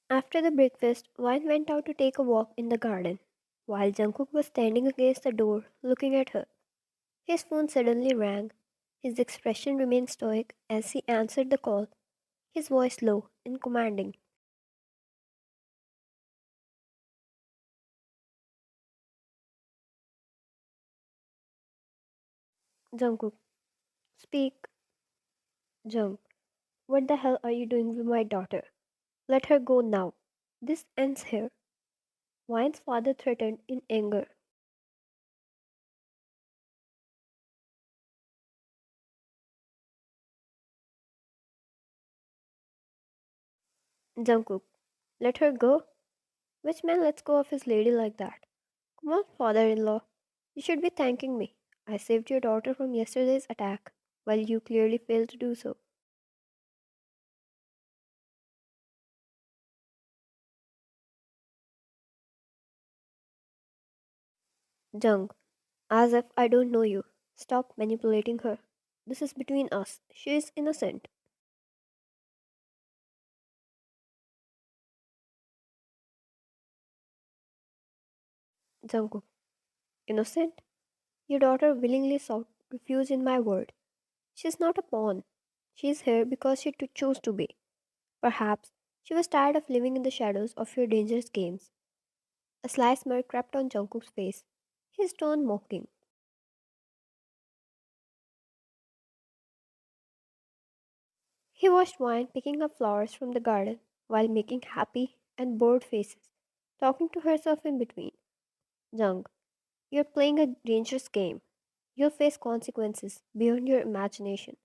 After the breakfast, Wine went out to take a walk in the garden, while Jungkook was standing against the door looking at her. His phone suddenly rang. His expression remained stoic as he answered the call, his voice low and commanding. Jungkook, speak. Jung, what the hell are you doing with my daughter? Let her go now. This ends here. Wine's father threatened in anger. Jungkook, let her go? Which man lets go of his lady like that? Come on, father in law. You should be thanking me. I saved your daughter from yesterday's attack, while you clearly failed to do so. Jung, as if I don't know you. Stop manipulating her. This is between us. She is innocent. Jungkook, innocent? Your daughter willingly sought refuge in my world. She is not a pawn. She is here because she chose to be. Perhaps she was tired of living in the shadows of your dangerous games. A sly smirk crept on Jungkook's face, his tone mocking. He watched Wine picking up flowers from the garden while making happy and bored faces, talking to herself in between. Jung, you're playing a dangerous game. You'll face consequences beyond your imagination.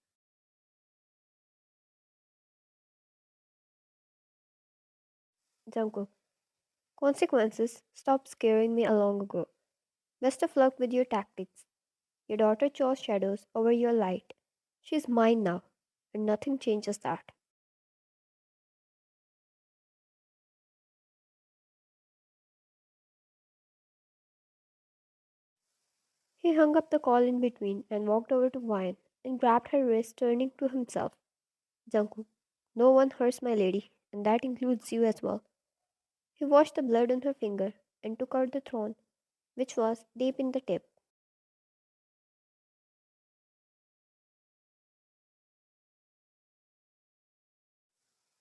Jungkook, consequences stopped scaring me long ago. Best of luck with your tactics. Your daughter chose shadows over your light. She's mine now, and nothing changes that. He hung up the call in between and walked over to Vine and grabbed her wrist, turning to himself. Jungkook, no one hurts my lady, and that includes you as well. He washed the blood on her finger and took out the thorn, which was deep in the tip.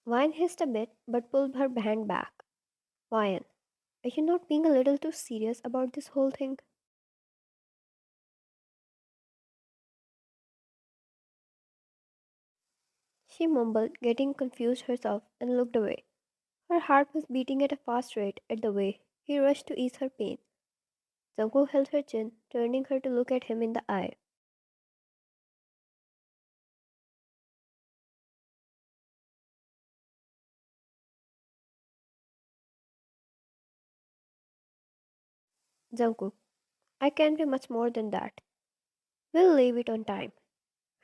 Vine hissed a bit but pulled her hand back. Vine, are you not being a little too serious about this whole thing? She mumbled, getting confused herself, and looked away. Her heart was beating at a fast rate at the way he rushed to ease her pain. Jungkook held her chin, turning her to look at him in the eye. Jungkook, I can be much more than that. We'll leave it on time.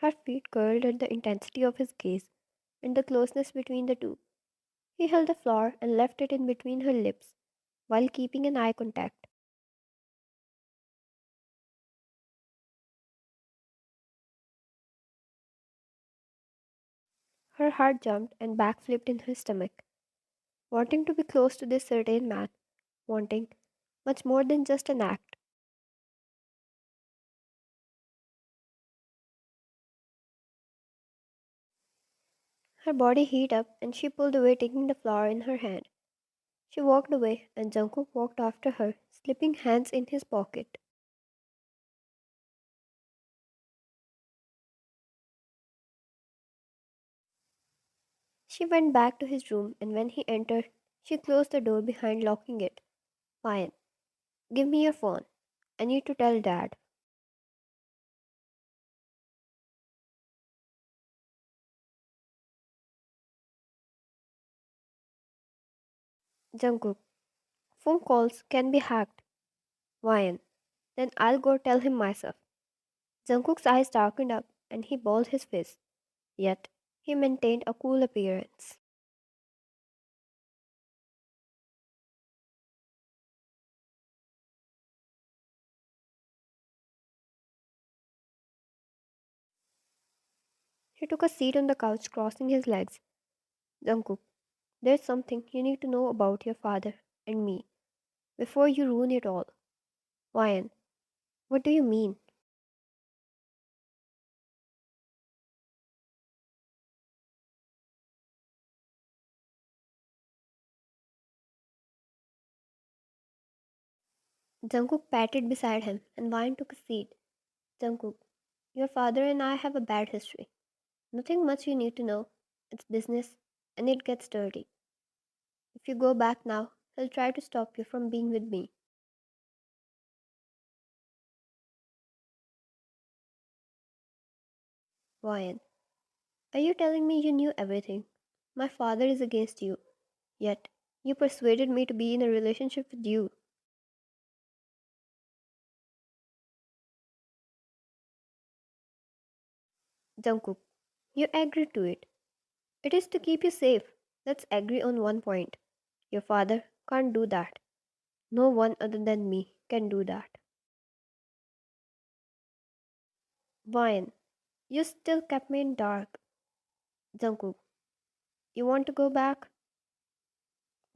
Her feet curled at the intensity of his gaze and the closeness between the two. He held the flower and left it in between her lips while keeping an eye contact. Her heart jumped and backflipped in her stomach, wanting to be close to this certain man, wanting much more than just an act. Her body heated up and she pulled away, taking the flower in her hand. She walked away and Jungkook walked after her, slipping hands in his pocket. She went back to his room and when he entered, she closed the door behind, locking it. Fine. Give me your phone. I need to tell Dad. Jungkook. Phone calls can be hacked. Wine. Then I'll go tell him myself. Jungkook's eyes darkened up and he balled his fist. Yet, he maintained a cool appearance. He took a seat on the couch, crossing his legs. Jungkook. There's something you need to know about your father and me before you ruin it all. Ryan, what do you mean? Jungkook patted beside him and Ryan took a seat. Jungkook, your father and I have a bad history. Nothing much you need to know. It's business, and it gets dirty. If you go back now, he'll try to stop you from being with me. Ryan, are you telling me you knew everything? My father is against you, yet you persuaded me to be in a relationship with you. Jungkook, you agreed to it. It is to keep you safe. Let's agree on one point. Your father can't do that. No one other than me can do that. Ryan, you still kept me in dark. Jungkook, you want to go back?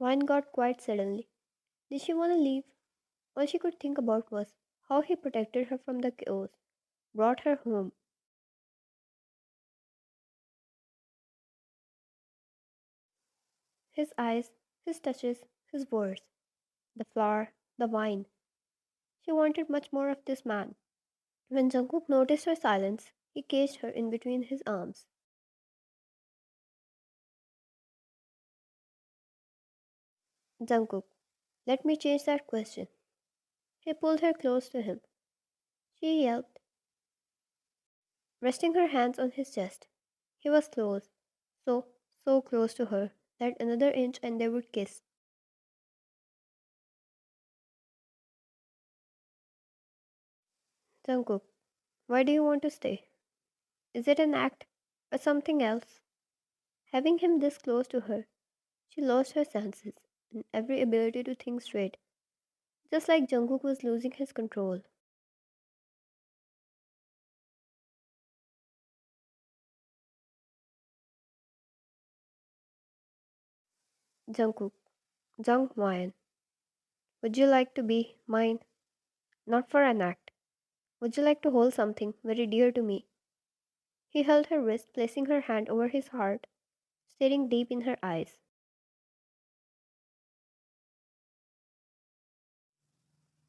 Ryan got quiet suddenly. Did she want to leave? All she could think about was how he protected her from the chaos, brought her home. His eyes, his touches, his words, the flower, the wine. She wanted much more of this man. When Jungkook noticed her silence, he caged her in between his arms. Jungkook, let me change that question. He pulled her close to him. She yelped, resting her hands on his chest. He was close, so close to her that another inch and they would kiss. Jungkook, why do you want to stay? Is it an act or something else? Having him this close to her, she lost her senses and every ability to think straight, just like Jungkook was losing his control. Jungkook, Jung Hwan, would you like to be mine? Not for an act. Would you like to hold something very dear to me? He held her wrist, placing her hand over his heart, staring deep in her eyes.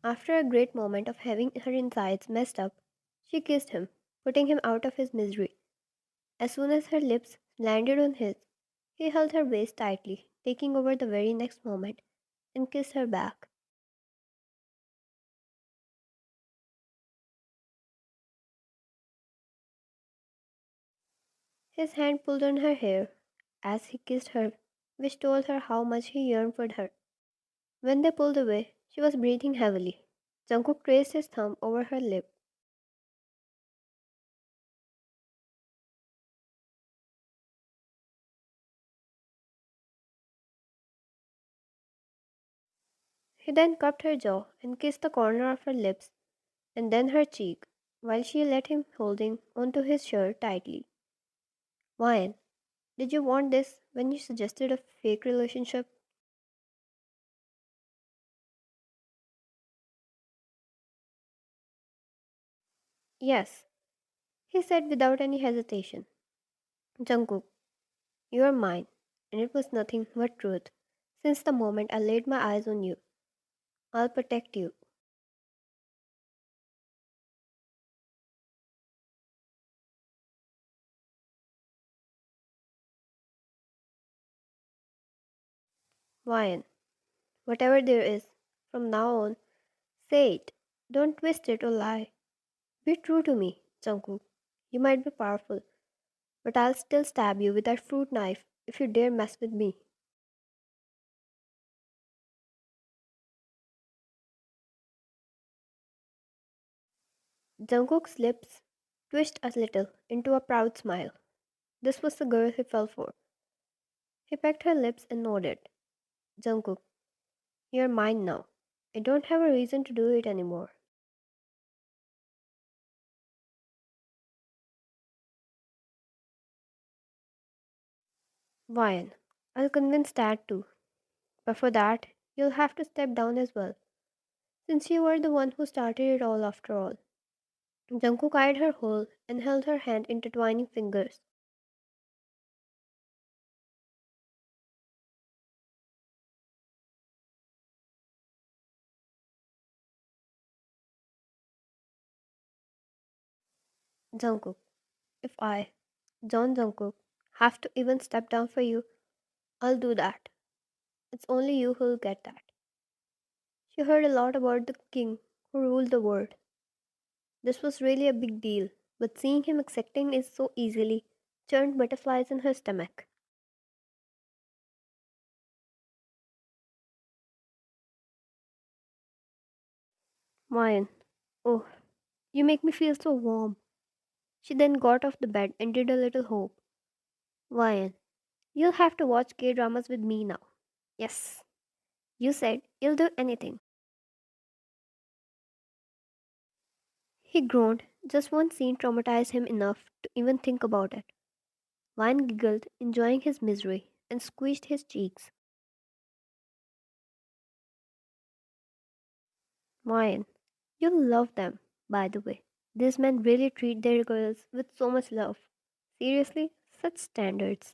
After a great moment of having her insides messed up, she kissed him, putting him out of his misery. As soon as her lips landed on his, he held her waist tightly, taking over the very next moment, and kissed her back. His hand pulled on her hair as he kissed her, which told her how much he yearned for her. When they pulled away, she was breathing heavily. Jungkook traced his thumb over her lip. He then cupped her jaw and kissed the corner of her lips and then her cheek, while she let him holding onto his shirt tightly. Why, did you want this when you suggested a fake relationship? Yes, he said without any hesitation. Jungkook, you are mine, and it was nothing but truth. Since the moment I laid my eyes on you, I'll protect you. Ryan, whatever there is, from now on, say it. Don't twist it or lie. Be true to me, Jungkook. You might be powerful, but I'll still stab you with that fruit knife if you dare mess with me. Jungkook's lips twitched a little into a proud smile. This was the girl he fell for. He pecked her lips and nodded. Jungkook, you're mine now. I don't have a reason to do it anymore. Ryan, I'll convince Dad too. But for that, you'll have to step down as well, since you were the one who started it all after all. Jungkook eyed her whole and held her hand intertwining fingers. Jungkook, if I, John Jungkook, have to even step down for you, I'll do that. It's only you who'll get that. She heard a lot about the king who ruled the world. This was really a big deal, but seeing him accepting it so easily churned butterflies in her stomach. Mayan, oh, you make me feel so warm. She then got off the bed and did a little hope. Mayan, you'll have to watch K dramas with me now. Yes, you said you'll do anything. He groaned. Just one scene traumatized him enough to even think about it. Wine giggled, enjoying his misery, and squeezed his cheeks. Mayan, you'll love them, by the way. These men really treat their girls with so much love. Seriously, such standards.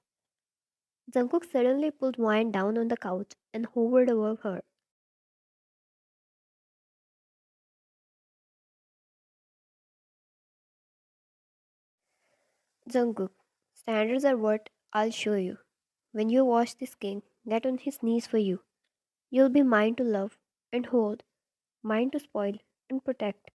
Jungkook suddenly pulled Wine down on the couch and hovered above her. Jungkook, standards are what I'll show you. When you watch this king get on his knees for you, you'll be mine to love and hold, mine to spoil and protect.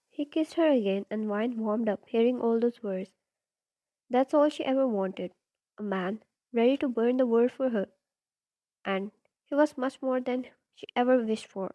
He kissed her again, and Wine warmed up hearing all those words. That's all she ever wanted, a man ready to burn the world for her, and he was much more than she ever wished for.